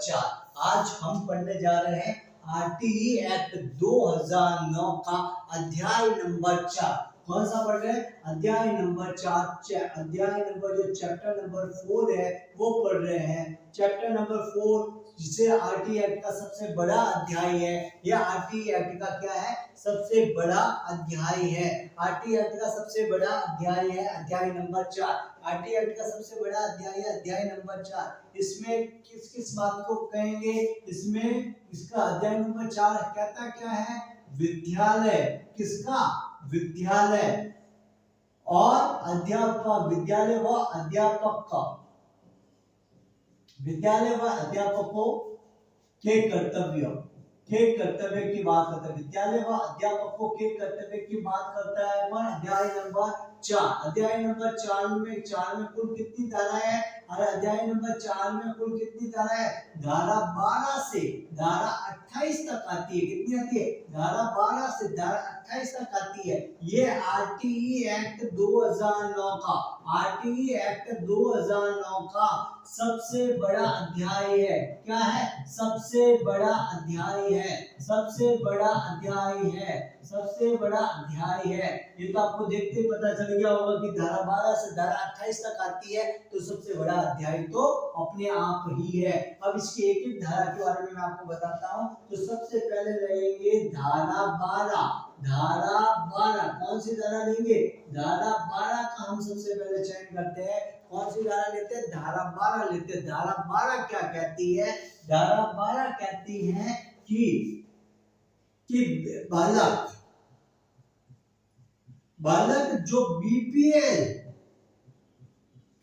चार। आज हम पढ़ने जा रहे हैं आरटीई एक्ट 2009 का अध्याय नंबर 4। कौन सा पढ़ रहे हैं? अध्याय नंबर 4। अध्याय नंबर जो चैप्टर नंबर 4 है वो पढ़ रहे हैं। चैप्टर नंबर 4 जिसे आरटीई एक्ट का सबसे बड़ा अध्याय है। यह आरटीई एक्ट का क्या है? सबसे बड़ा अध्याय है। आरटीई एक्ट का सबसे बड़ा अध्याय है अध्याय नंबर 4। आरटीई एक्ट का सबसे बड़ा अध्याय है अध्याय नंबर 4। इसमें किस किस बात को कहेंगे? इसमें इसका अध्याय नंबर 4 कहता क्या है? विद्यालय। किसका? विद्यालय और अध्यापक। विद्यालय व अध्यापक का, विद्यालय व अध्यापकों के कर्तव्य की बात करता है। विद्यालय व अध्यापकों के कर्तव्य की बात करता है कौन? अध्याय नंबर 4। अध्याय नंबर 4 में कुल कितनी धाराएं हैं? और अध्याय नंबर 4 में कुल कितनी धारा है? धारा 12 से धारा 28 तक आती है। कितनी आती है? धारा 12 से धारा 28 तक आती है। ये आरटीई एक्ट 2009 का, आरटीई एक्ट 2009 का सबसे बड़ा अध्याय है। क्या है? सबसे बड़ा अध्याय है। सबसे बड़ा अध्याय है। सबसे बड़ा अध्याय है। ये तो आपको देखते पता चल गया होगा कि धारा 12 से धारा 28 तक आती है, तो सबसे बड़ा अध्याय तो अपने आप ही है। अब इसकी एक एक धारा के बारे में मैं आपको बताता हूँ। तो सबसे पहले रहेंगे धारा 12। धारा 12 कौन सी धारा लेंगे? धारा 12 का हम सबसे पहले चयन करते हैं। कौन सी धारा लेते हैं? धारा 12 लेते हैं। धारा 12 क्या कहती है? धारा 12 कहती है कि बालक जो बीपीएल,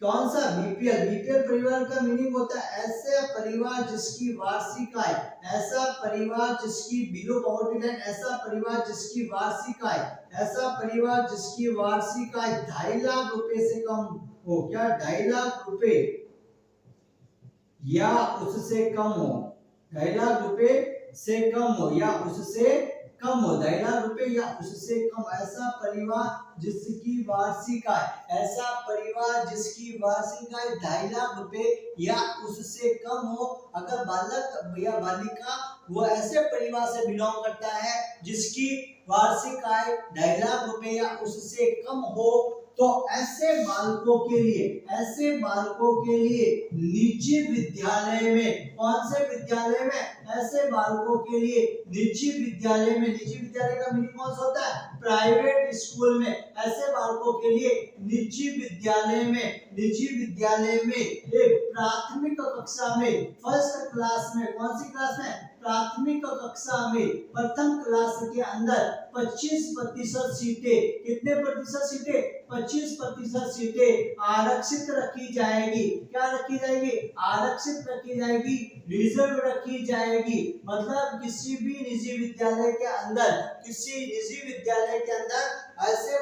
कौन सा? बीपीएल। बीपीएल परिवार का मीनिंग होता है ऐसे परिवार जिसकी वार्षिक आय, ऐसा परिवार जिसकी बिलो पॉवर्टी लाइन, ऐसा परिवार जिसकी वार्षिक आय, ऐसा परिवार जिसकी वार्षिक आय 2.5 लाख रुपए से कम हो। क्या? 2.5 लाख रुपए या उससे कम हो। 2.5 लाख रुपए से कम हो या उससे कम हो। 2.5 लाख रुपए या उससे कम। ऐसा परिवार जिसकी वार्षिक आय, ऐसा परिवार जिसकी वार्षिक आय 2.5 लाख रुपए या उससे कम हो। अगर बालक या बालिका वो ऐसे परिवार से बिलोंग करता है जिसकी वार्षिक आय 2.5 लाख रुपए या उससे कम हो, तो ऐसे बालकों के लिए निजी विद्यालय में, कौन से विद्यालय में? ऐसे बालकों के लिए निजी विद्यालय में, निजी विद्यालय का मीनिंग कौन सा होता है? प्राइवेट स्कूल में। ऐसे बालकों के लिए निजी विद्यालय में एक प्राथमिक कक्षा में, फर्स्ट क्लास में, कौन सी क्लास में? प्राथमिक कक्षा में प्रथम क्लास के अंदर 25% सीटें, कितने प्रतिशत सीटें? 25% सीटें आरक्षित रखी जाएगी। क्या रखी जाएगी? आरक्षित रखी जाएगी, रिजर्व रखी जाएगी। मतलब किसी भी निजी विद्यालय के अंदर, ऐसे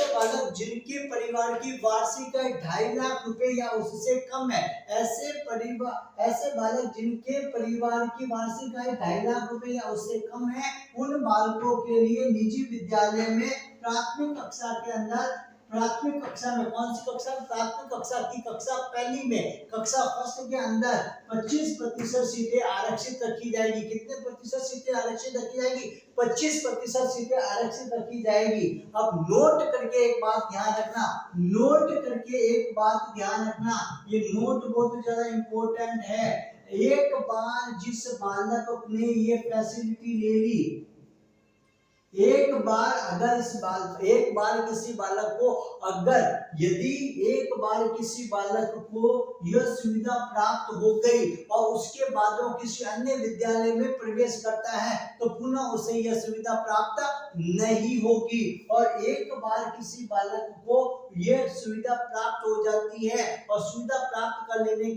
बालक जिनके परिवार की वार्षिक आय 2.5 लाख रुपए या उससे कम है, ऐसे बालक जिनके परिवार की वार्षिक आय 2.5 लाख रुपए या उससे कम है, उन बालकों के लिए निजी विद्यालय में प्राथमिक कक्षा के अंदर, प्राथमिक कक्षा में, कौन सी कक्षा? प्राथमिक कक्षा की कक्षा पहली में, कक्षा फर्स्ट के अंदर 25% सीटें आरक्षित रखी जाएगी। कितने प्रतिशत सीटें आरक्षित रखी जाएगी? 25% सीटें आरक्षित रखी जाएगी। अब नोट करके एक बात ध्यान रखना, ये नोट बहुत ज्यादा इंपॉर्टेंट है। एक बार जिस बालक ने ये फैसिलिटी ले ली, एक बार किसी बालक को यह सुविधा प्राप्त हो गई और उसके बाद वो किसी अन्य विद्यालय में प्रवेश करता है, तो पुनः उसे यह सुविधा प्राप्त नहीं होगी। और एक बार किसी बालक को यह सुविधा प्राप्त हो जाती है और सुविधा प्राप्त कर लेने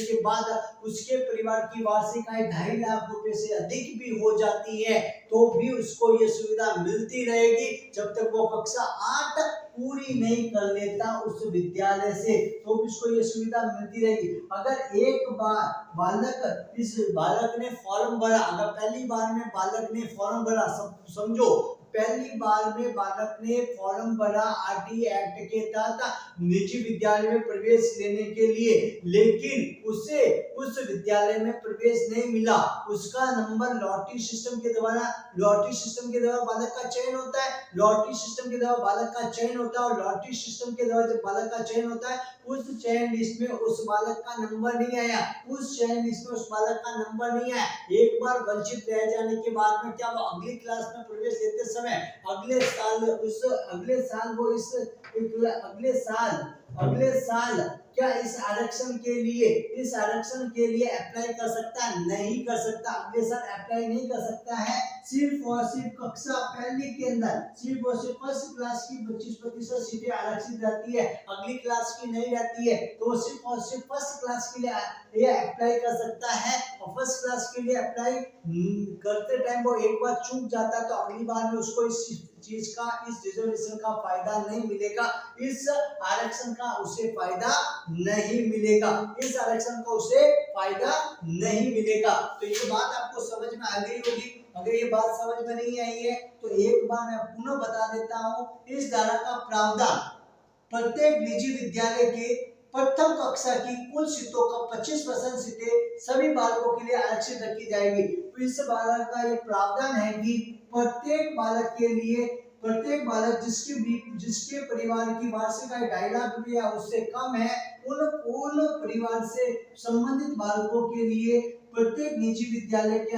के बाद उसके परिवार की वार्षिक आय 2.5 लाख रुपए से अधिक भी हो जाती है, तो भी उसको ये सुविधा मिलती रहेगी जब तक वो कक्षा 8 पूरी नहीं कर लेता उस विद्यालय से, तो भी उसको ये सुविधा मिलती रहेगी। अगर एक बार बालक ने फॉर्म भरा, अगर पहली बार में बालक ने फॉर्म भरा, समझो पहली बार में बालक ने फॉर्म भरा आरटी एक्ट के तहत निजी विद्यालय में प्रवेश लेने के लिए, लेकिन उसे उस विद्यालय में प्रवेश नहीं मिला। उसका नंबर लॉटरी सिस्टम के द्वारा बालक का चयन होता है। लॉटरी सिस्टम के द्वारा बालक का चयन होता है, और लॉटरी सिस्टम के द्वारा जब बालक का चयन होता है, उस चयन लिस्ट में उस बालक का नंबर नहीं आया, उस चयन लिस्ट में उस बालक का नंबर नहीं आया। एक बार वंचित रह जाने के बाद में क्या वो अगली क्लास में प्रवेश लेते समय अगले साल क्या इस आरक्षण के लिए अप्लाई कर सकता है? नहीं कर सकता। अगले साल अप्लाई नहीं कर सकता है। सिर्फ और सिर्फ कक्षा पहली के अंदर सिर्फ और सिर्फ फर्स्ट क्लास की 25% सीटें आरक्षित रहती है, अगली क्लास की नहीं रहती है। तो सिर्फ और सिर्फ फर्स्ट क्लास के लिए ये अप्लाई कर सकता है, और फर्स्ट क्लास के लिए अप्लाई करते टाइम वो एक बार चूक जाता है तो अगली बार में उसको इस रिजर्वेशन का फायदा नहीं मिलेगा, इस आरक्षण का उसे फायदा नहीं मिलेगा, इस आरक्षण का उसे फायदा नहीं मिलेगा। तो ये बात आपको समझ में आ गई होगी। अगर ये बात समझ में नहीं आई है तो एक बार मैं पुनः बता देता हूँ। इस धारा का प्रावधान प्रत्येक निजी विद्यालय के प्रथम कक्षा की कुल सीटों का 25% सीटें सभी बालकों के लिए आरक्षित रखी जाएगी। तो इस बालक का ये प्रावधान है कि प्रत्येक बालक जिसके परिवार की वार्षिक आय 2.5 लाख रुपए या उससे कम है, उन परिवार से संबंधित बालकों के लिए प्रत्येक निजी विद्यालय के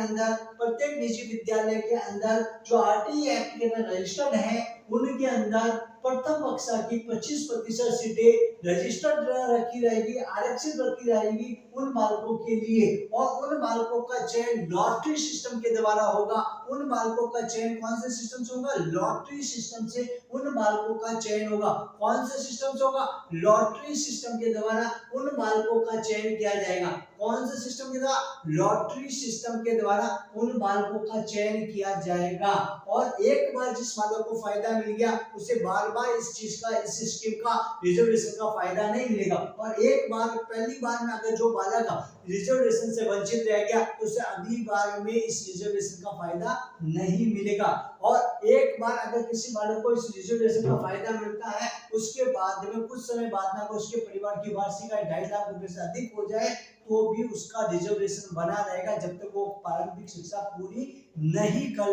अंदर जो आरटी एक्ट के अंदर रजिस्टर्ड है, उनके अंदर प्रथम कक्षा की 25% सीटें रजिस्टर्ड रखी रहेगी, आरक्षित रखी रहेगी उन बालकों के लिए, और उन बालकों का चयन लॉटरी सिस्टम के द्वारा होगा। उन बालकों का चयन कौन से सिस्टम से होगा? लॉटरी सिस्टम से उन बालकों का चयन होगा। कौन से सिस्टम से होगा? लॉटरी सिस्टम के द्वारा उन बालकों का चयन किया जाएगा। कौन से सिस्टम के द्वारा? लॉटरी सिस्टम के द्वारा उन बालकों का चयन किया जाएगा। और एक बार जिस बालक को फायदा मिल गया उसे बार बार इस स्कीम का रिजर्वेशन का फायदा नहीं मिलेगा। और एक बार पहली बार में अगर जो बालक रिजर्वेशन से वंचित रह गया तो उसे अगली बार में इस रिजर्वेशन का फायदा नहीं मिलेगा। और एक बार अगर किसी बालक को इस रिजर्वेशन का फायदा मिलता है, उसके बाद में कुछ समय बाद में अगर उसके परिवार की वार्षिक आय 2.5 लाख रुपए से अधिक हो जाए तो भी उसका रिजर्वेशन बना रहेगा जब तक वो प्रारंभिक शिक्षा पूरी नहीं कर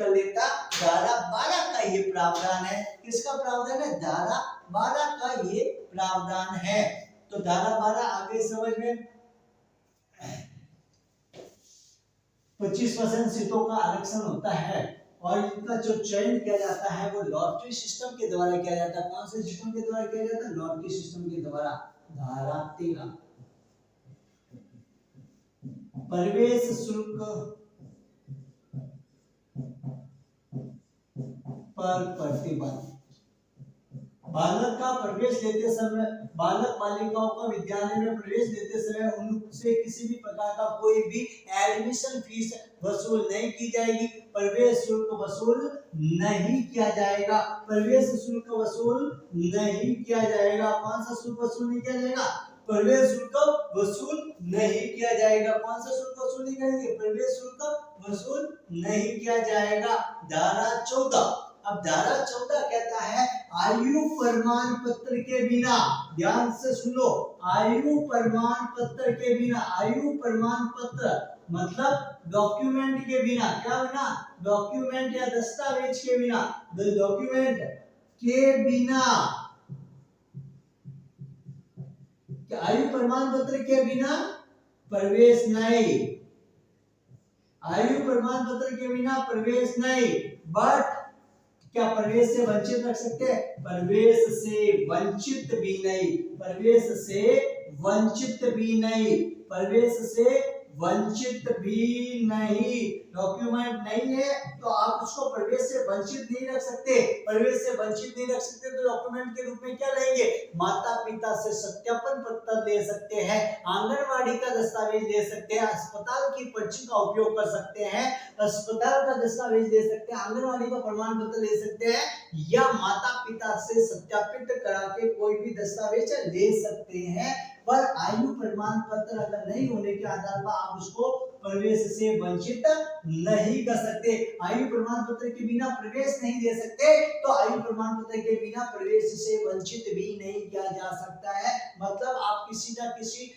लेता। धारा 12 का ये प्रावधान है। किसका प्रावधान है? धारा 12 का ये प्रावधान है। तो धारा 12 आगे समझ में 25% सीटों का आरक्षण होता है, और इनका जो चयन किया जाता है वो लॉटरी सिस्टम के द्वारा किया जाता है। कौन से सिस्टम के द्वारा किया जाता है? लॉटरी सिस्टम के द्वारा। धारा 13 प्रवेश शुल्क पर प्रतिबंध। बालक बालिकाओं का विद्यालय में प्रवेश लेते समय उनसे किसी भी प्रकार का कोई भी एडमिशन फीस वसूल नहीं की जाएगी, प्रवेश शुल्क वसूल नहीं किया जाएगा। कौन सा शुल्क वसूल नहीं किया जाएगा? प्रवेश शुल्क वसूल नहीं किया जाएगा। कौन सा शुल्क वसूल नहीं करेंगे? प्रवेश शुल्क वसूल नहीं किया जाएगा। धारा 14। अब धारा 14 कहता है आयु प्रमाण पत्र के बिना, ध्यान से सुनो, आयु प्रमाण पत्र मतलब डॉक्यूमेंट के बिना, क्या बिना? डॉक्यूमेंट या दस्तावेज के बिना, डॉक्यूमेंट के बिना, आयु प्रमाण पत्र के बिना प्रवेश नहीं, आयु प्रमाण पत्र के बिना प्रवेश नहीं। बट क्या प्रवेश से वंचित रख सकते हैं? प्रवेश से वंचित भी नहीं। डॉक्यूमेंट नहीं है तो आप उसको प्रवेश से वंचित नहीं रख सकते। तो डॉक्यूमेंट के रूप में क्या लेंगे? माता पिता से सत्यापन पत्र ले सकते हैं, आंगनवाड़ी का दस्तावेज ले सकते हैं, अस्पताल की पर्ची का उपयोग कर सकते हैं, आंगनवाड़ी का प्रमाण पत्र ले सकते हैं, या माता पिता से सत्यापित करा के कोई भी दस्तावेज ले सकते हैं, पर आयु प्रमाण पत्र अगर नहीं होने के आधार पर आप उसको प्रवेश से वंचित नहीं कर सकते। आयु प्रमाण पत्र के बिना प्रवेश नहीं दे सकते, तो आयु प्रमाण पत्र के बिना प्रवेश से वंचित भी नहीं किया जा सकता है। मतलब आप किसी न किसी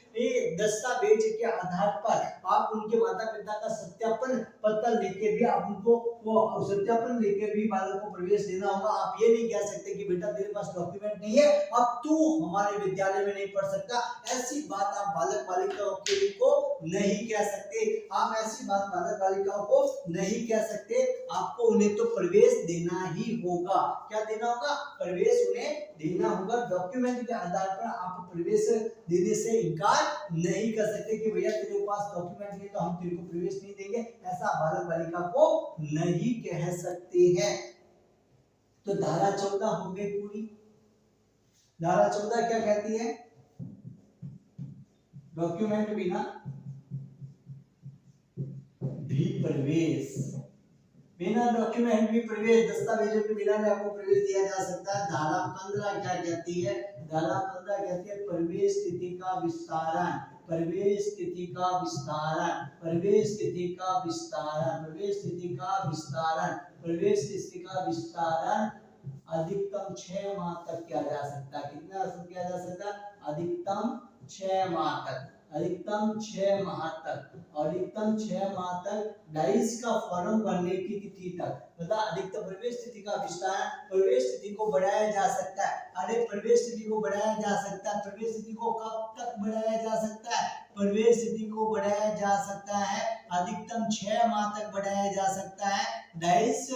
दस्तावेज के आधार पर आप उनके माता पिता का सत्यापन पत्र लेके भी आप उनको वो सत्यापन लेके भी बालक को प्रवेश देना होगा। आप ये नहीं कह सकते कि बेटा तेरे पास डॉक्यूमेंट नहीं है, अब तू हमारे विद्यालय में नहीं पढ़ सकता। ऐसी बात आप बालक बालिकाओं के लिए को नहीं कह सकते। आप ऐसी बात बालक बालिकाओं को नहीं कह सकते। आपको उन्हें तो प्रवेश देना ही होगा। क्या देना होगा? प्रवेश उन्हें देना होगा। डॉक्यूमेंट के आधार पर आप प्रवेश देने से इनकार नहीं कर सकते कि भैया तेरे पास डॉक्यूमेंट नहीं तो हम तेरे को प्रवेश नहीं देंगे, ऐसा बालक बालिका को नहीं कह सकते हैं। तो धारा 14 हो गई पूरी। धारा 14 क्या कहती है? डॉक्यूमेंट बिना भी प्रवेश, बिना डॉक्यूमेंट भी प्रवेश, दस्तावेजों के बिना भी आपको प्रवेश दिया जा सकता है। धारा 15 क्या कहती है? धारा 15 कहती है प्रवेश तिथि का विस्तारण, प्रवेश तिथि का विस्तारण, प्रवेश तिथि का विस्तारण, प्रवेश तिथि का विस्तारण, प्रवेश तिथि का विस्तारण अधिकतम 6 माह तक किया जा सकता है। कितना किया जा सकता है? अधिकतम 6 माह तक, अधिकतम 6 माह तक, अधिकतम 6 माह तक डाइस का फॉर्म भरने की तिथि तक। मतलब अधिकतम प्रवेश तिथि का विस्तार, प्रवेश तिथि को बढ़ाया जा सकता है। अरे प्रवेश तिथि को बढ़ाया जा सकता है। प्रवेश तिथि को कब तक बढ़ाया जा सकता है? प्रवेश तिथि को बढ़ाया जा सकता है अधिकतम 6 माह तक बढ़ाया जा सकता है डाइस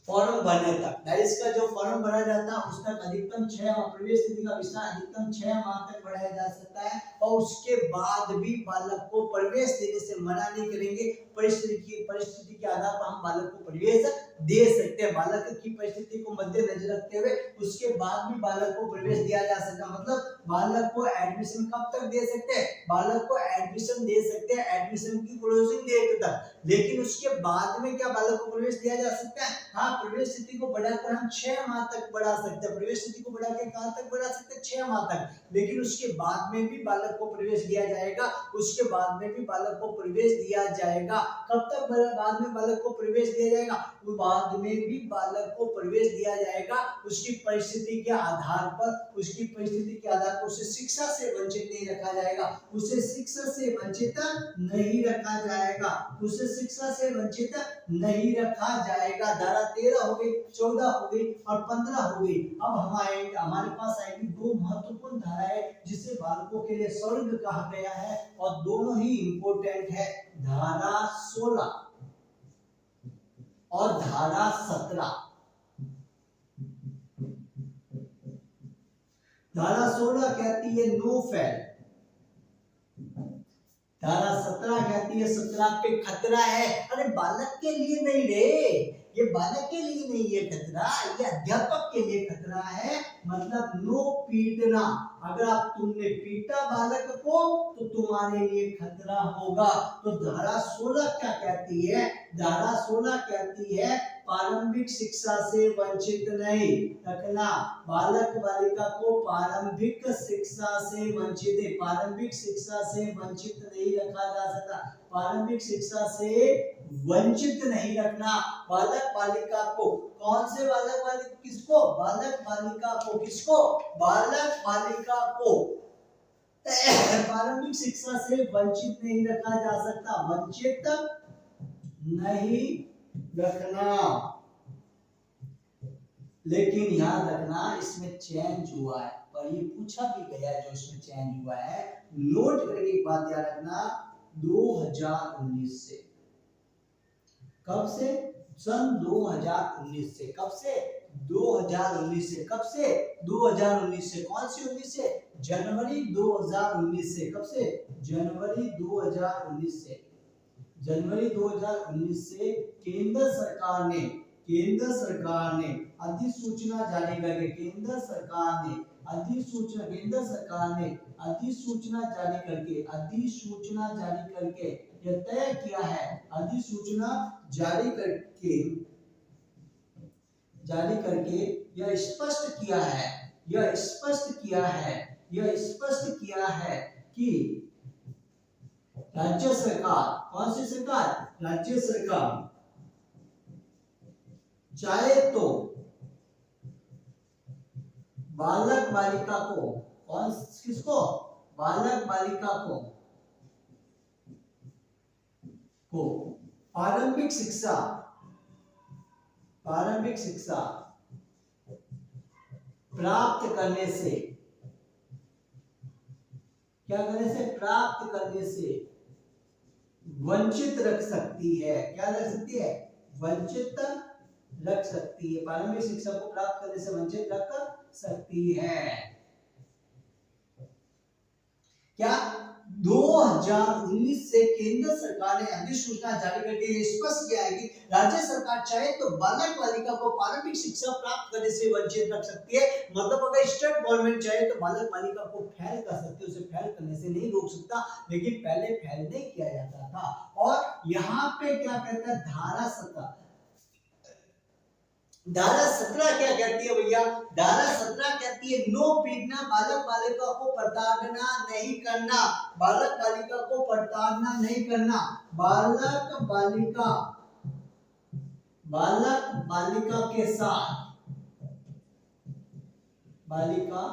फॉर्म भरने तक। डाइस का जो फॉर्म भरा जाता है उस तक अधिकतम 6 माह, प्रवेश तिथि का विस्तार अधिकतम 6 माह तक बढ़ाया जा सकता है। और उसके बाद भी बालक को प्रवेश देने से मना नहीं करेंगे। परिस्थिति के आधार पर हम बालक को प्रवेश दे सकते हैं। बालक की परिस्थिति को मद्देनजर रखते हुए उसके बाद भी बालक को प्रवेश दिया जा सकता है। मतलब बालक को एडमिशन कब तक दे सकते हैं? बालक को एडमिशन दे सकते हैं एडमिशन की क्लोजिंग डेट तक, लेकिन उसके बाद में क्या बालक को प्रवेश दिया जा सकता है? हाँ, प्रवेश तिथि को बढ़ाकर हम 6 माह तक बढ़ा सकते हैं। प्रवेश तिथि को बढ़ा के कहां तक बढ़ा सकते हैं? 6 माह तक। लेकिन उसके बाद में भी बालक को प्रवेश दिया जाएगा, उसके बाद में भी बालक को प्रवेश दिया जाएगा। कब तक बाद में बालक को प्रवेश दिया जाएगा? बाद में भी बालक को प्रवेश दिया जाएगा उसकी परिस्थिति के आधार पर। उसकी परिस्थिति के आधार पर उसे शिक्षा से वंचित नहीं रखा जाएगा, उसे शिक्षा से वंचित नहीं रखा जाएगा, उसे शिक्षा से वंचित नहीं रखा जाएगा। धारा 13 हो गई, 14 हो गई और 15 हो गई। अब हमारे पास आएगी 2 महत्वपूर्ण धाराएं जिसे बालकों के लिए स्वर्ग कहा गया है और दोनों ही इंपॉर्टेंट है। धारा 16 और धारा 17। धारा 16 कहती है नो फेल, धारा 17 कहती है 17 पे खतरा है। अरे बालक के लिए नहीं रे, ये बालक के लिए नहीं है खतरा, ये अध्यापक के लिए खतरा है। मतलब नो पीटना, अगर आप तुमने पीटा बालक को तो तुम्हारे लिए खतरा होगा। तो धारा 16 क्या कहती है? धारा 16 कहती है प्रारंभिक शिक्षा से वंचित नहीं रखना। बालक बालिका को प्रारंभिक शिक्षा से वंचित, प्रारंभिक शिक्षा से वंचित नहीं रखा जा सकता। प्रारंभिक शिक्षा से वंचित नहीं रखना बालक बालिका को। कौन से बालक बालिका? किसको? बालक बालिका को। किसको? बालक बालिका को प्रारंभिक शिक्षा से वंचित नहीं रखा जा सकता। वंचित नहीं रखना। लेकिन याद रखना इसमें चेंज हुआ है और ये पूछा भी गया है जो इसमें चेंज हुआ है। नोट करके एक बात याद रखना, 2019 से। कब से? सन 2019 से। कब से? 2019 से। कब से? 2019 से। कौन सी 19 से? जनवरी 2019 से। कब से? जनवरी 2019 से। जनवरी 2019 से केंद्र सरकार ने अधिसूचना जारी करके, केंद्र सरकार ने अधिसूचना जारी करके यह तय किया है, अधिसूचना जारी करके जारी करके यह स्पष्ट किया है, यह स्पष्ट किया है, यह स्पष्ट किया है कि राज्य सरकार, कौन सी सरकार, राज्य सरकार चाहे तो बालक बालिका को, कौन किसको, बालक बालिका को प्रारंभिक शिक्षा, प्रारंभिक शिक्षा प्राप्त करने से, क्या करने से, प्राप्त करने से वंचित रख सकती है, क्या रख सकती है, वंचित रख सकती है, प्रारंभिक शिक्षा को प्राप्त करने से वंचित रख सकती है। क्या 2019 से केंद्र सरकार ने अधिसूचना जारी करके स्पष्ट किया है कि राज्य सरकार चाहे तो बालक बालिका को प्रारंभिक शिक्षा प्राप्त करने से वंचित रख सकती है। मतलब अगर स्टेट गवर्नमेंट चाहे तो बालक बालिका को फेल कर सकती है, उसे फेल करने से नहीं रोक सकता, लेकिन पहले फेल नहीं किया जाता था। और यहाँ पे क्या कहता है, धारा 17, धारा 17 क्या कहती है भैया, धारा 17 कहती है नो पीटना, बालक बालिका को प्रताड़ना नहीं करना, बालक बालिका को प्रताड़ना नहीं करना, बालक बालिका, बालक बालिका के साथ, बालिका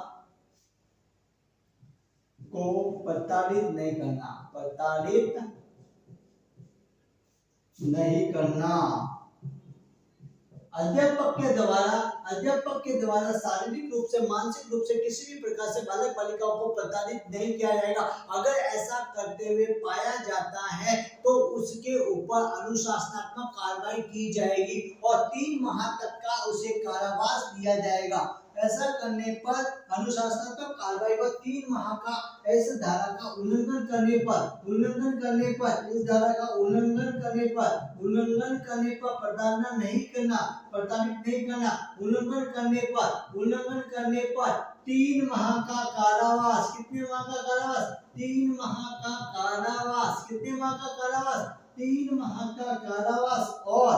को प्रताड़ित नहीं करना, प्रताड़ित नहीं करना। अध्यापक के द्वारा शारीरिक रूप से, मानसिक रूप से किसी भी प्रकार से बालक बालिकाओं को प्रताड़ित नहीं किया जाएगा। अगर ऐसा करते हुए पाया जाता है तो उसके ऊपर अनुशासनात्मक कार्रवाई की जाएगी और 3 माह तक का उसे कारावास दिया जाएगा। ऐसा करने पर अनुशासनात्मक कार्रवाई व 3 माह का इस धारा का उल्लंघन करने पर, इस धारा का उल्लंघन करने पर प्रताड़ना नहीं करना, प्रताड़ित नहीं करना, उल्लंघन करने पर 3 माह का कारावास, कितने माह का कारावास, 3 माह का कारावास, कितने माह का कारावास, 3 माह का कारावास। और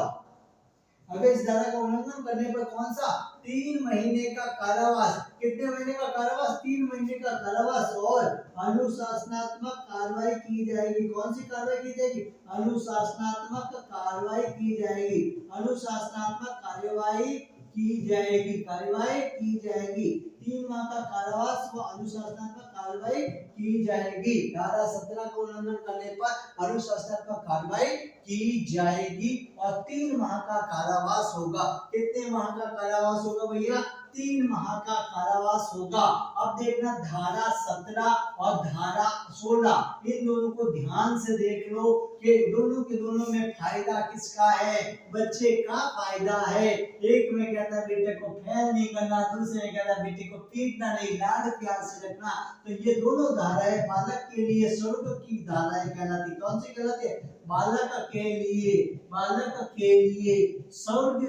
अगर इस धारा का उल्लंघन करने पर कौन सा, 3 महीने का कारावास, कितने महीने का कारावास, 3 महीने का कारावास। और अनुशासनात्मक कार्रवाई की जाएगी, कौन सी कार्रवाई की जाएगी, अनुशासनात्मक कार्रवाई की जाएगी, अनुशासनात्मक कार्यवाही की जाएगी, कार्यवाही की जाएगी। 3 माह का कारावास व अनुशासनात्मक कार्रवाई की जाएगी। धारा 17 का उल्लंघन करने पर अनुशासनात्मक कार्रवाई की जाएगी और 3 माह का कारावास होगा। कितने माह का कारावास होगा भैया, 3 माह का कारावास होगा। अब देखना धारा 17 और धारा 16, इन दोनों को ध्यान से देख लो कि दोनों के दोनों में फायदा किसका है, बच्चे का फायदा है। एक में कहता है बेटे को फेल नहीं करना, दूसरे में कहता है बेटे को पीटना नहीं, लाड प्यार से रखना। तो ये दोनों धाराएं बालक के लिए स्वर्ग की धाराएं कहलाती। कौन सी कहलाती है, बालक के लिए, बालक के लिए स्वर्ग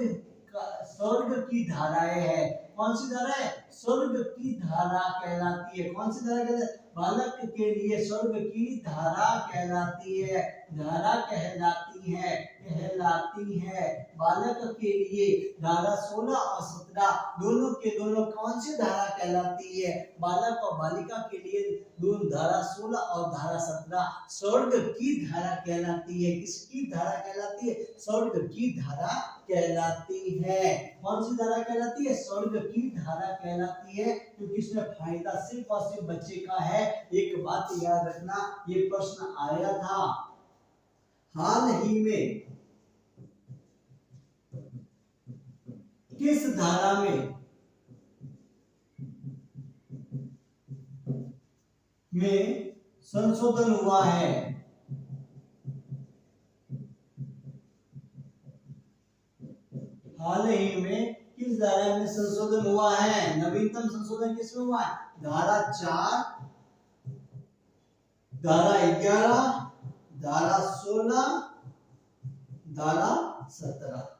की धाराएं है। कौन सी धारा है, स्वर्ग की धारा कहलाती है। कौन सी धारा कहलाती है, बालक के लिए स्वर्ग की धारा कहलाती है, धारा कहलाती है, कहलाती है। बालक के लिए धारा 16 और 17 दोनों के दोनों कौन सी धारा कहलाती है, बालक और बालिका के लिए दोनों धारा 16 और धारा 17 स्वर्ग की धारा कहलाती है। किसकी धारा कहलाती है, स्वर्ग की धारा कहलाती है। कौन सी धारा कहलाती है, स्वर्ग की धारा कहलाती है, क्योंकि इसमें फायदा सिर्फ और सिर्फ बच्चे का है। एक बात याद रखना, ये प्रश्न आया था हाल ही में, किस धारा में संशोधन हुआ है, हाल ही में किस धारा में संशोधन हुआ है, नवीनतम संशोधन किसमें हुआ है, धारा 4, धारा 11, धारा 16, धारा 17।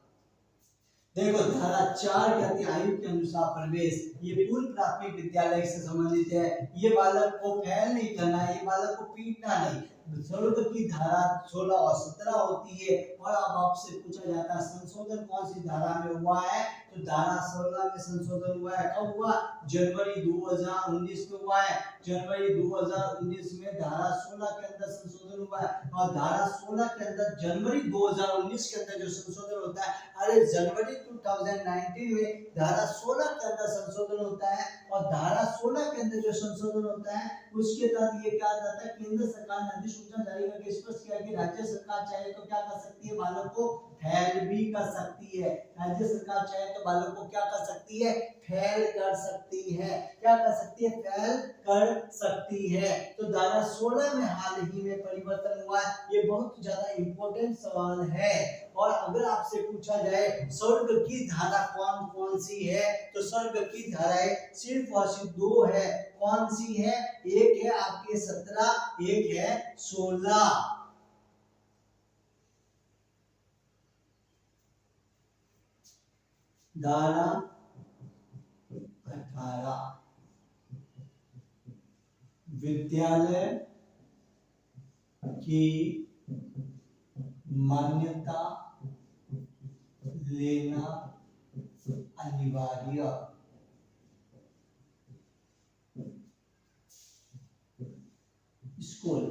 देखो धारा 4 कहती है आयु के अनुसार प्रवेश, ये पूर्व प्राथमिक विद्यालय से संबंधित है। ये बालक को फेल नहीं करना, ये बालक को पीटना नहीं। स्वर्ग की धारा 16 और 17 होती है। और अब आपसे पूछा जाता है संशोधन कौन सी धारा में हुआ है, तो धारा 16 में संशोधन हुआ है। कब हुआ, जनवरी 2019 में हुआ है। जनवरी 2019 में धारा 16 के अंदर संशोधन हुआ है। और धारा 16 के अंदर जनवरी 2019 के अंदर जो संशोधन होता है, अरे जनवरी 2019 में धारा 16 के अंदर संशोधन होता है। और धारा 16 के अंदर जो संशोधन होता है उसके तहत ये क्या जाता है, केंद्र सरकार ने अधिसूचना जारी करके स्पष्ट किया कि राज्य सरकार चाहे तो क्या कर सकती है, बालक को फेल भी कर सकती है। राज्य सरकार चाहे तो बालक को क्या कर सकती है, फेल कर सकती है। क्या कर सकती है, फेल कर सकती है। तो धारा 16 में हाल ही में परिवर्तन हुआ है। ये बहुत ज्यादा इंपॉर्टेंट सवाल है। और अगर आपसे पूछा जाए स्वर्ग की धारा कौन कौन सी है, तो स्वर्ग की धाराएं सिर्फ और सिर्फ दो है। कौन सी है, एक है आपके 17, एक है 16। धारा 18 विद्यालय की मान्यता लेना अनिवार्य। स्कूल,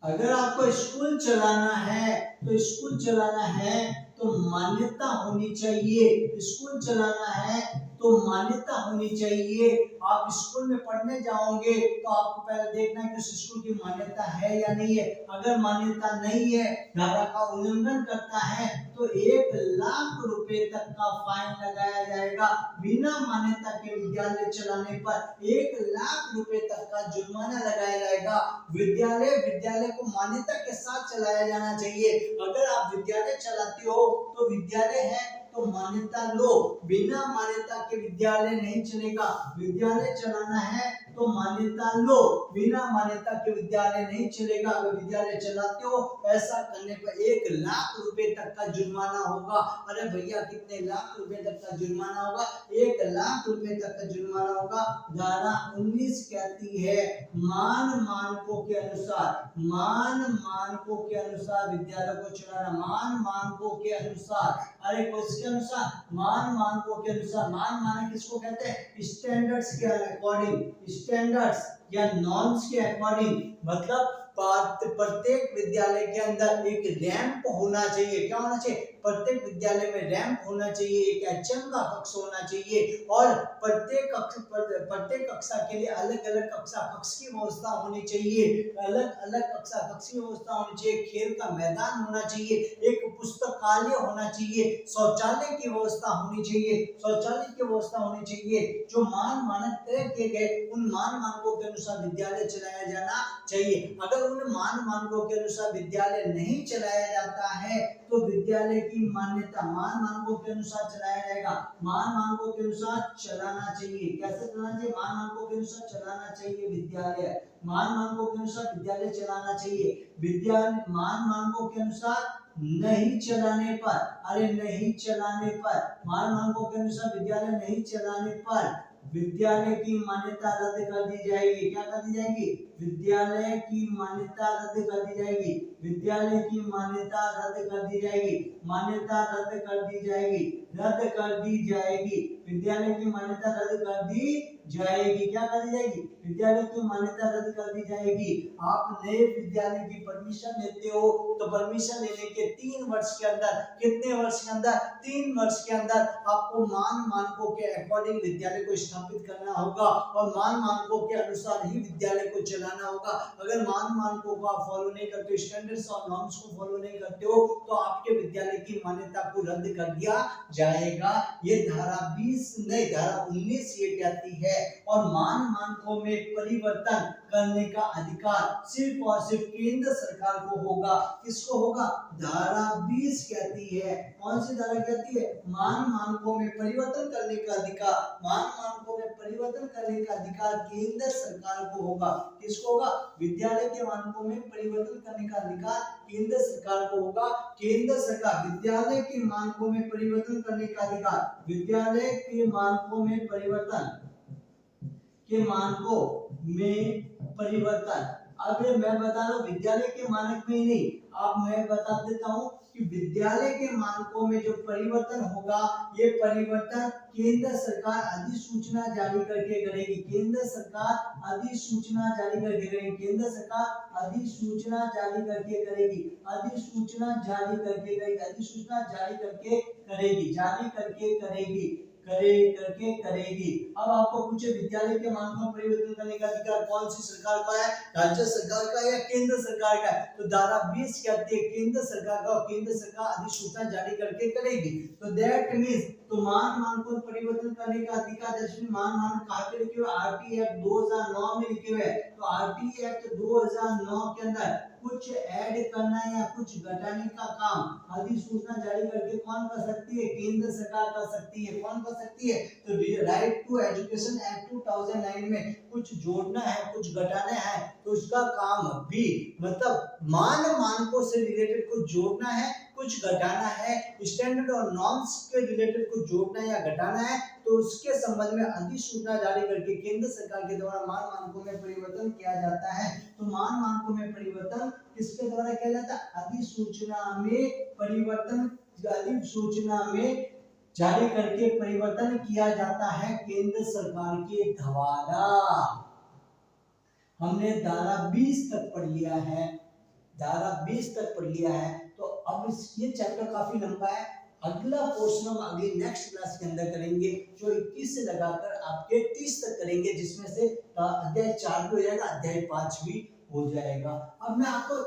अगर आपको स्कूल चलाना है तो स्कूल चलाना है तो मान्यता होनी चाहिए। स्कूल चलाना है तो मान्यता होनी चाहिए। आप स्कूल में पढ़ने जाओगे तो आपको पहले देखना है कि उस स्कूल की मान्यता है या नहीं है। अगर मान्यता नहीं है, धारा का उल्लंघन करता है तो 1 लाख रुपए तक का फाइन लगाया जाएगा। बिना मान्यता के विद्यालय चलाने पर 1 लाख रुपए तक का जुर्माना लगाया जाएगा। विद्यालय को मान्यता के साथ चलाया जाना चाहिए। अगर आप विद्यालय चलाते हो तो विद्यालय है तो मान्यता लो। बिना मान्यता के विद्यालय नहीं चलेगा। विद्यालय चलाना है तो मान्यता लो, बिना मान्यता के विद्यालय नहीं चलेगा। अगर विद्यालय चलाते हो ऐसा करने पर 1 लाख रुपए तक का जुर्माना होगा। अरे भैया कितने लाख रुपए तक का जुर्माना होगा, 1 लाख रुपए तक का जुर्माना होगा। धारा 19 कहती है मानकों के अनुसार विद्यालय को चलाना। मानकों के अनुसार, अरे किसके अनुसार, मानकों के अनुसार। मानक किसको कहते हैं, स्टैंडर्ड्स के अकॉर्डिंग, स्टैंडर्ड्स या नॉर्म्स के अकॉर्डिंग। मतलब प्रत्येक विद्यालय के अंदर एक रैंप होना चाहिए। क्या होना चाहिए, प्रत्येक विद्यालय में रैंप होना चाहिए, एक एचएम का कक्ष होना चाहिए। और प्रत्येक कक्षा के लिए अलग अलग कक्ष की व्यवस्था होनी चाहिए। अलग अलग कक्ष की व्यवस्था होनी चाहिए। खेल का मैदान होना चाहिए, एक पुस्तकालय होना चाहिए, शौचालय की व्यवस्था होनी चाहिए। जो मानक तय किए गए उन मानकों के अनुसार विद्यालय चलाया जाना चाहिए। अगर उन मानकों के अनुसार विद्यालय नहीं चलाया जाता है तो विद्यालय की मान्यता मानकों के अनुसार चलाया जाएगा। मानकों के अनुसार चलाना चाहिए। कैसे चलाना चाहिए, मानकों के अनुसार चलाना चाहिए विद्यालय। मानकों के अनुसार विद्यालय चलाना चाहिए। विद्यालय मानकों के अनुसार नहीं चलाने पर, मानकों के अनुसार विद्यालय नहीं चलाने पर विद्यालय की मान्यता रद्द कर दी जाएगी। क्या कर दी जाएगी, विद्यालय की मान्यता रद्द कर दी जाएगी। विद्यालय की मान्यता रद्द कर दी जाएगी। मान्यता रद्द कर दी जाएगी। विद्यालय की मान्यता रद्द कर दी जाएगी। क्या कर दी जाएगी, विद्यालय की मान्यता रद्द कर दी जाएगी। आप नए विद्यालय की परमिशन लेते हो तो परमिशन लेने के 3 वर्ष के अंदर, कितने वर्ष के अंदर, 3 वर्ष के अंदर आपको मानकों के अकॉर्डिंग विद्यालय को स्थापित करना होगा और मानकों के अनुसार ही विद्यालय को चलाना होगा। अगर मानकों को आप फॉलो नहीं करते, स्टैंडर्ड्स और नॉर्म्स को फॉलो नहीं करते हो तो आपके विद्यालय की मान्यता को रद्द कर दिया जाएगा। ये धारा 19 ये कहती है। और मानकों में परिवर्तन करने का अधिकार सिर्फ और सिर्फ केंद्र सरकार को होगा। किसको होगा, धारा 20 कहती है। कौन सी धारा कहती है, मानकों में परिवर्तन करने का अधिकार। मानकों में परिवर्तन करने का अधिकार केंद्र सरकार को होगा। किसको होगा, विद्यालय के मानकों में परिवर्तन करने का अधिकार केंद्र सरकार को होगा। केंद्र सरकार विद्यालय के मानकों में परिवर्तन करने का अधिकार, विद्यालय के मानकों में परिवर्तन अब ये मैं बता रहा हूँ विद्यालय के मानक में ही नहीं, अब मैं बता देता हूँ कि विद्यालय के मानकों में जो परिवर्तन होगा, ये परिवर्तन केंद्र सरकार अधिसूचना जारी करके करेगी। केंद्र सरकार अधिसूचना जारी करके करेगी। केंद्र सरकार अधिसूचना जारी करके करेगी। अधिसूचना जारी करके करेगी। अधिसूचना जारी करके करेगी। जारी करके करेगी। करके करेगी। अब आपको पूछे विद्यालय के मानकों में परिवर्तन करने का अधिकार कौन सी सरकार का है, राज्य सरकार का या केंद्र सरकार का है? तो धारा 20 कहती है केंद्र सरकार का, और केंद्र सरकार अधिसूचना जारी करके करेगी। तो दैट मींस तो मानकों में परिवर्तन करने का अधिकार जैसे मानक कहाँ पे लिखे हुए, आरटी एक्ट 2009 में लिखे हुए। तो आरटी एक्ट 2009 के अंदर कुछ ऐड करना या कुछ घटाने का काम अधिसूचना जारी करके कौन कर सकती है, केंद्र सरकार कर सकती है। कौन कर सकती है? तो राइट टू एजुकेशन एक्ट 2009 में कुछ जोड़ना है, कुछ घटाना है, तो उसका काम भी मतलब मानकों से रिलेटेड कुछ जोड़ना है, कुछ घटाना है, स्टैंडर्ड और नॉर्म्स के रिलेटेड कुछ जोड़ना या घटाना है, तो उसके संबंध में अधिसूचना जारी करके केंद्र सरकार के द्वारा मानकों में परिवर्तन किया जाता है। तो मानकों में परिवर्तन किसके द्वारा किया जाता है? अधिसूचना में परिवर्तन, अधिसूचना में जारी करके परिवर्तन किया जाता है केंद्र सरकार के द्वारा। हमने धारा 20 तक पढ़ लिया है, धारा 20 तक पढ़ लिया है। तो अब ये चैप्टर काफी लंबा है, अगला पोर्शन हम अगली नेक्स्ट क्लास के अंदर करेंगे, जो 21 से लगाकर आपके 30 तक करेंगे, जिसमें से अध्याय 4 भी हो जाएगा, अध्याय 5 भी हो जाएगा। अब मैं आपको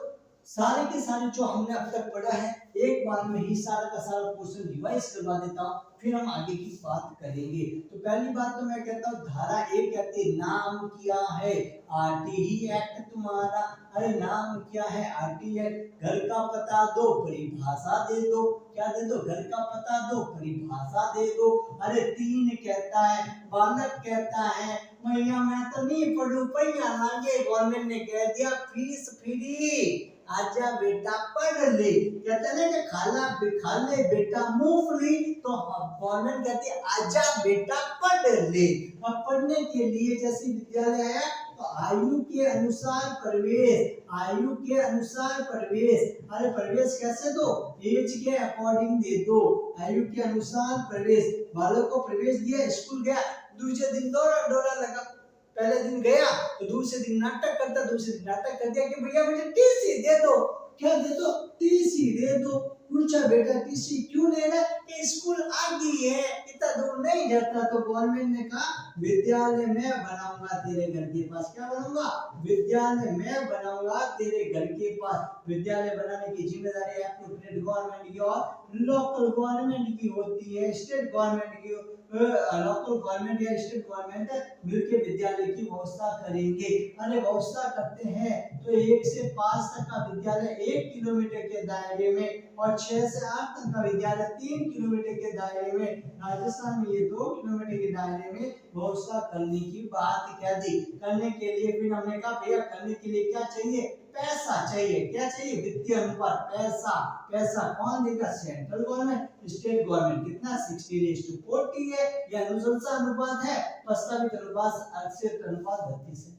सारे के सारे जो हमने अब तक पढ़ा है एक बार में ही सारा का सारा क्वेश्चन रिवाइज करवा देता हूँ, फिर हम आगे की बात करेंगे। तो पहली बात तो मैं कहता हूँ धारा 1 कहती है नाम क्या है, आरटीई एक्ट तुम्हारा। अरे नाम क्या है, आरटीई एक्ट। घर का पता दो, परिभाषा दे दो। क्या दे दो? घर का पता दो, परिभाषा दे दो। अरे 3 कहता है, बालक कहता है मैया मैं तो नहीं पढ़ू पैया लागे, गवर्नमेंट ने कह दिया फीस फ्री, आजा बेटा पढ़ ले। कहते हैं कि खाला खा ले बेटा मूंगफली, तो गवर्नमेंट कहती है आजा बेटा पढ़ ले। अब पढ़ने के लिए जैसे विद्यालय है तो आयु के अनुसार प्रवेश, आयु के अनुसार प्रवेश। अरे प्रवेश कैसे दो? एज के अकॉर्डिंग दे दो, आयु के अनुसार प्रवेश। बालक को प्रवेश दिया, स्कूल गया, दूसरे दिन दौड़ा लगा, पहले दिन गया तो दूसरे दिन नाटक करता, दूसरे दिन नाटक कर दिया कि भैया मुझे टीसी दे दो। क्या दे दो? टीसी दे दो। पूछा बेटा टीसी क्यों लेना? कि स्कूल आगे है, इतना दूर नहीं जाता। तो गवर्नमेंट ने कहा विद्यालय में बनाऊंगा तेरे घर के पास। क्या बनाऊंगा? विद्यालय में बनाऊंगा तेरे घर के पास। विद्यालय बनाने की जिम्मेदारी एप्रोप्रिएट गवर्नमेंट की और लोकल गवर्नमेंट की होती है, स्टेट गवर्नमेंट की। लोकल गवर्नमेंट या स्टेट गवर्नमेंट मिलकर विद्यालय की व्यवस्था करेंगे। अरे व्यवस्था करते हैं तो 1 से 5 तक का विद्यालय 1 किलोमीटर के दायरे में और 6 से 8 तक का विद्यालय 3 किलोमीटर के दायरे में, राजस्थान में ये 2 किलोमीटर के दायरे में व्यवस्था करने की बात कह दी। करने के लिए फिर हमने कहा भैया करने के लिए क्या चाहिए? पैसा चाहिए। क्या चाहिए? वित्तीय अनुपात, पैसा। पैसा कौन देगा? Central government. स्टेट गवर्नमेंट कितना? 60:40 है, यह अनुशंसा अनुपात है। प्रस्तावित अनुपात अक्षर अनुपात 32 है।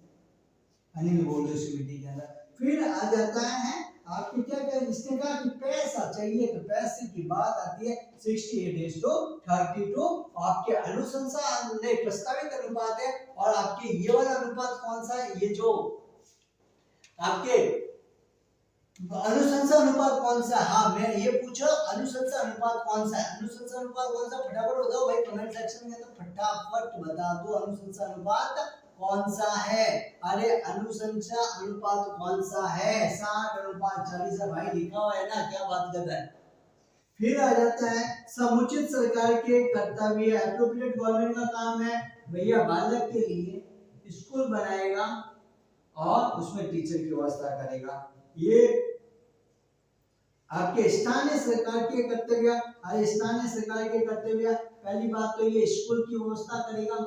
अनिल बोलो समिति के अंदर फिर आ जाता है आपको क्या क्या, इसने कहा कि पैसा चाहिए, तो पैसे की बात आती है 68:32। आपके अनुशंसा नहीं प्रस्तावित अनुपात है, और आपके ये वाला अनुपात कौन सा है? ये जो आपके अनुशंसा अनुपात कौन सा? हाँ मैं ये पूछा अनुशंसा अनुपात कौन सा है? अनुशंसा अनुपात कौन सा? फटाफट बताओ भाई कमेंट सेक्शन में, तो फटाफट बता दो अनुशंसा अनुपात कौन सा है। अरे अनुशंसा अनुपात कौन सा है? 60:40 है भाई, लिखा हुआ है ना, क्या बात कर रहा है। फिर आ जाता है समुचित सरकार के कर्तव्य। एप्रोप्रिएट गवर्नमेंट का काम है भैया बालक के लिए स्कूल बनाएगा और उसमें टीचर की व्यवस्था करेगा। ये आपके स्थानीय सरकार के कर्तव्य। स्थानीय सरकार के कर्तव्य, पहली बात तो ये स्कूल की व्यवस्था करेगा,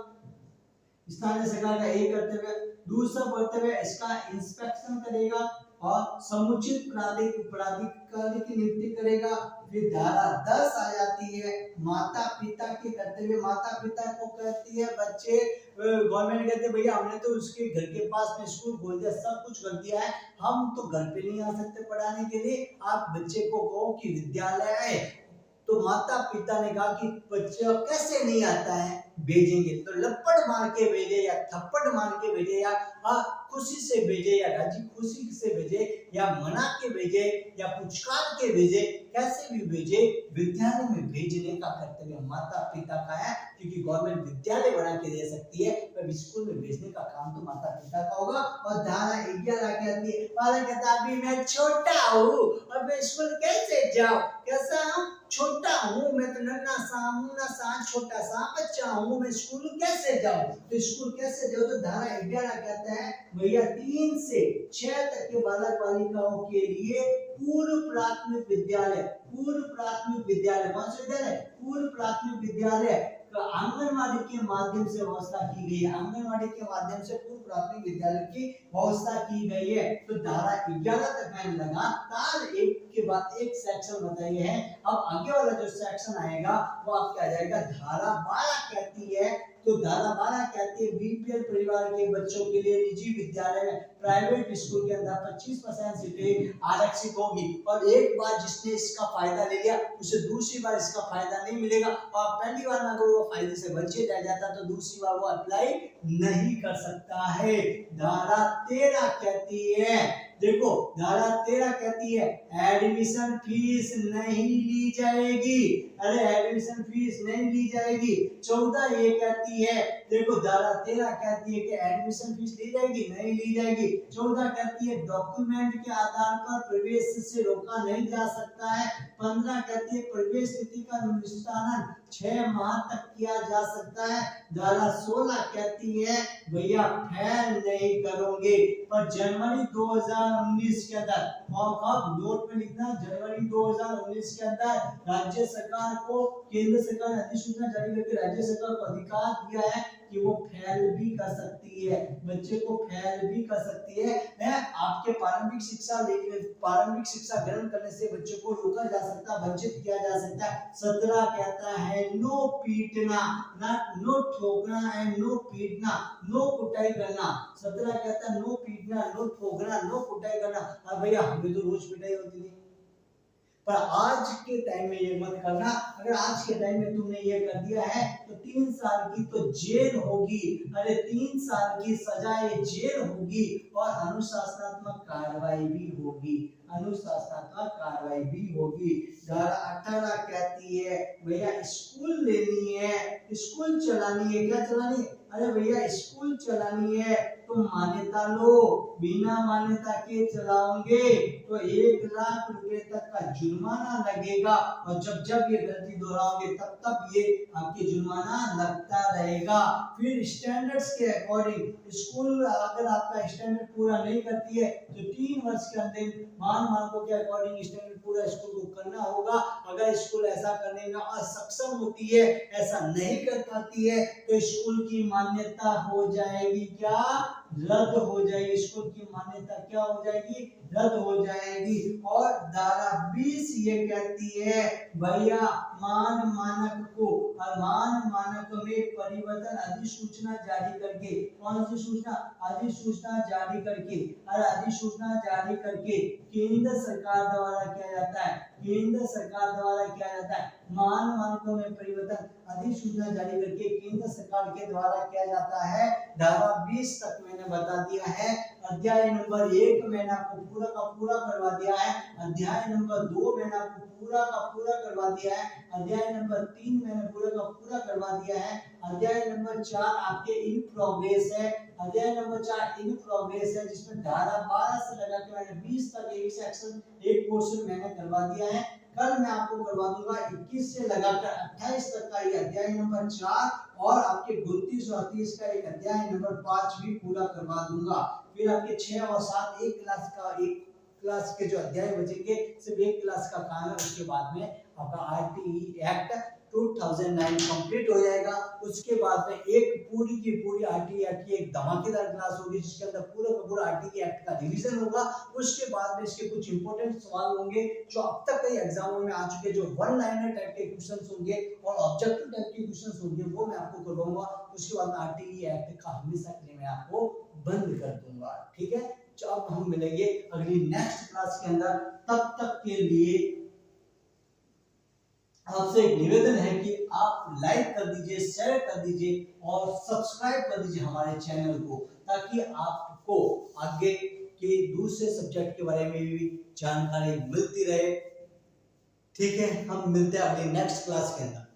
स्थानीय सरकार का एक कर्तव्य। दूसरा कर्तव्य इसका इंस्पेक्शन करेगा, और समुचित प्राधिकारी की नियुक्ति करेगा। फिर धारा 10 आ जाती है, माता पिता के कर्तव्य। माता पिता को कहती है बच्चे, गवर्नमेंट कहते हैं भैया हमने तो उसके घर के पास में स्कूल खोल दिया, सब कुछ कर दिया है, हम तो घर पे नहीं आ सकते पढ़ाने के लिए, आप बच्चे को कहो कि विद्यालय आए। तो माता पिता ने कहा कि बच्चा कैसे नहीं आता है, भेजेंगे तो लपड़ मार के भेजे या थप्पड़ मार के भेजे या खुशी से भेजे या राजी खुशी से भेजे या मना के भेजे या पुचकार के भेजे, कैसे भी भेजे, विद्यालय में भेजने का कर्तव्य माता पिता का है। क्योंकि गवर्नमेंट विद्यालय बना के दे सकती है, पर स्कूल में भेजने का काम तो माता पिता का होगा। और धारा 11 कहती है, वाला कहता अभी मैं छोटा हूँ और मैं स्कूल कैसे जाऊँ, कैसा हूँ, छोटा हूँ, मैं तो नन्हा सा छोटा सा बच्चा हूँ, मैं स्कूल कैसे जाऊँ। तो स्कूल कैसे जाऊँ, तो धारा 11 कहता है भैया 3 से 6 तक के बालक बालिकाओं के लिए पूर्व प्राथमिक विद्यालय, पूर्व प्राथमिक विद्यालय, कौन सा विद्यालय, पूर्व प्राथमिक विद्यालय आंगनवाड़ी के माध्यम से व्यवस्था की गई है। आंगनवाड़ी के माध्यम से पूर्व प्राथमिक विद्यालय की व्यवस्था की गई है। तो धारा 11 तक मैंने लगातार एक के बाद एक सेक्शन बताए हैं। अब आगे वाला जो सेक्शन आएगा वो आपका आ जाएगा धारा 12 कहती है। तो धारा 12 कहती है बीपीएल परिवार के बच्चों के लिए निजी विद्यालय में प्राइवेट स्कूल के अंदर 25% सीटें आरक्षित होगी, और एक बार जिसने इसका फायदा ले लिया उसे दूसरी बार इसका फायदा नहीं मिलेगा। और पहली बार में अगर वो फायदे से वंचित रह जाता तो दूसरी बार वो अप्लाई नहीं कर सकता है। धारा 13 कहती है, देखो धारा 13 कहती है एडमिशन फीस नहीं ली जाएगी, अरे एडमिशन फीस नहीं ली जाएगी। 14 ये कहती है, देखो धारा 13 कहती है कि एडमिशन फीस ली जाएगी, नहीं ली जाएगी। 14 कहती है डॉक्यूमेंट के आधार पर प्रवेश से रोका नहीं जा सकता है। 15 कहती है प्रवेश तिथि का निष्पादन 6 माह तक किया जा सकता है। धारा 16 कहती है भैया फेल नहीं करोगे, पर जनवरी 2019 के अंदर, कब नोट में लिखना, जनवरी 2019 के अंदर राज्य सरकार को, केंद्र सरकार ने अधिसूचना जारी करके राज्य सरकार को अधिकार दिया है कि वो फेल भी कर सकती है, बच्चे को फेल भी कर सकती है। आपके प्रारंभिक शिक्षा ग्रहण करने से बच्चे को रोका जा सकता है, वंचित किया जा सकता है। 17 कहता है नो पीटना, नो ठोकना एंड नो पीटना, नो कुटाई करना। 17 कहता है नो पीटना, नो ठोकना, नो कुटाई करना। अब भैया हमें तो रोज पिटाई होती थी, पर आज के टाइम में ये मत करना। अगर आज के टाइम में तुमने ये कर दिया है तो 3 साल की तो जेल होगी, अरे 3 साल की सजाए जेल होगी और अनुशासनात्मक कार्रवाई भी होगी, अनुशासनात्मक कार्रवाई भी होगी। धारा 18 कहती है भैया स्कूल लेनी है, स्कूल चलानी है, क्या चलानी है, अरे भैया स्कूल चलानी है तो मान्यता लो, बिना मान्यता के चलाओगे तो 1 लाख रुपए तक का जुर्माना लगेगा, और जब ये गलती दोहराओगे तब ये आपके जुर्माना लगता रहेगा। फिर स्टैंडर्ड्स के अकॉर्डिंग स्कूल अगर आपका स्टैंडर्ड पूरा नहीं करती है तो 3 वर्ष के अंदर मानकों के अकॉर्डिंग स्टैंडर्ड पूरा स्कूल को करना होगा। अगर स्कूल ऐसा करने में असक्षम होती है, ऐसा नहीं कर पाती है, तो स्कूल की मान्यता हो जाएगी क्या, रद्द हो जाएगी। स्कूल की मान्यता क्या हो जाएगी, रद्द हो जाएगी। और धारा 20 ये कहती है भैया मानक में परिवर्तन अधिसूचना जारी करके, कौन सी सूचना, अधिसूचना जारी करके, और अधिसूचना जारी करके केंद्र सरकार द्वारा किया जाता है, केंद्र सरकार द्वारा किया जाता है। मानकों में परिवर्तन अधिसूचना जारी करके केंद्र सरकार के द्वारा किया जाता है। धारा 20 तक मैंने बता दिया है। अध्याय नंबर 1 मैंने आपको पूरा का पूरा करवा दिया है। अध्याय नंबर 2 मैंने आपको पूरा का पूरा करवा दिया है। अध्याय नंबर 3 मैंने पूरा का पूरा करवा दिया है। अध्याय नंबर 4 आपके इन प्रोग्रेस है। अध्याय नंबर 4 इन प्रोग्रेस है, जिसमें धारा 12 से लगा के मैंने 20 तक एक सेक्शन, एक पोर्शन मैंने करवा दिया है। कल मैं आपको करवा दूंगा 21 से लगाकर 28 तक का ये अध्याय नंबर 4, और आपके 32 और 30 का एक अध्याय नंबर 5 भी पूरा करवा दूंगा। फिर आपके 6 और 7 एक क्लास के जो अध्याय बचेंगे, सिर्फ एक क्लास का काम है। उसके बाद में आपका आरटीई एक्ट 2009 कंप्लीट हो जाएगा। उसके बाद में एक पूरी की पूरी आरटीई एक्ट की एक धमाकेदार क्लास होगी जिसके अंदर पूरा का पूरा आरटीई एक्ट का रिवीजन होगा। उसके बाद में इसके कुछ इंपॉर्टेंट सवाल होंगे जो अब तक कई एग्जामों में आ चुके, जो वन लाइनर टाइप के क्वेश्चंस होंगे और ऑब्जेक्टिव टाइप के क्वेश्चंस होंगे, वो मैं आपको करवाऊंगा। उसके बाद में आरटीई एक्ट का हमेशा के लिए मैं आपको बंद कर दूंगा, ठीक है। तो अब हम मिलेंगे अगली नेक्स्ट क्लास के अंदर, तब तक के लिए आपसे एक निवेदन है कि आप लाइक कर दीजिए, शेयर कर दीजिए और सब्सक्राइब कर दीजिए हमारे चैनल को, ताकि आपको आगे के दूसरे सब्जेक्ट के बारे में भी जानकारी मिलती रहे। ठीक है, हम मिलते हैं अगली नेक्स्ट क्लास के अंदर।